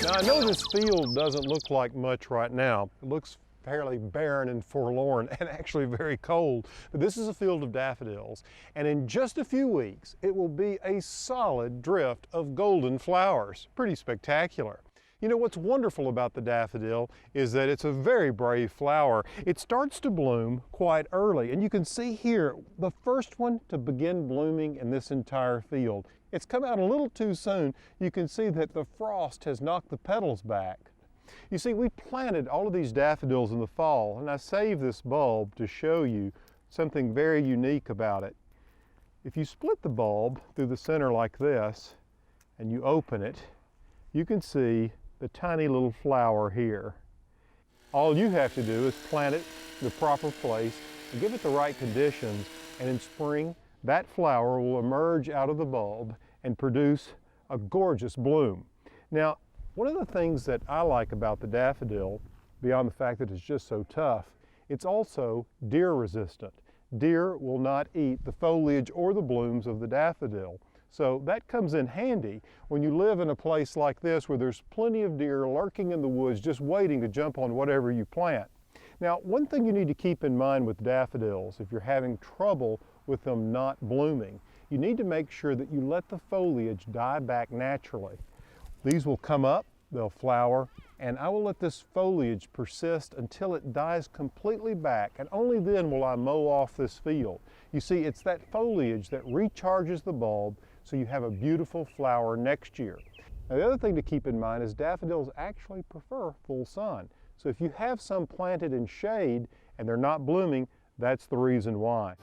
Now I know this field doesn't look like much right now. It looks fairly barren and forlorn and actually very cold. But this is a field of daffodils, and in just a few weeks it will be a solid drift of golden flowers. Pretty spectacular. You know, what's wonderful about the daffodil is that it's a very brave flower. It starts to bloom quite early, and you can see here the first one to begin blooming in this entire field. It's come out a little too soon. You can see that the frost has knocked the petals back. You see, we planted all of these daffodils in the fall, and I saved this bulb to show you something very unique about it. If you split the bulb through the center like this, and you open it, you can see the tiny little flower here. All you have to do is plant it in the proper place and give it the right conditions, and in spring, that flower will emerge out of the bulb and produce a gorgeous bloom. Now, one of the things that I like about the daffodil, beyond the fact that it's just so tough, it's also deer resistant. Deer will not eat the foliage or the blooms of the daffodil. So that comes in handy when you live in a place like this where there's plenty of deer lurking in the woods just waiting to jump on whatever you plant. Now, one thing you need to keep in mind with daffodils, if you're having trouble with them not blooming, you need to make sure that you let the foliage die back naturally. These will come up, they'll flower, and I will let this foliage persist until it dies completely back, and only then will I mow off this field. You see, it's that foliage that recharges the bulb so you have a beautiful flower next year. Now, the other thing to keep in mind is daffodils actually prefer full sun. So if you have some planted in shade and they're not blooming, that's the reason why.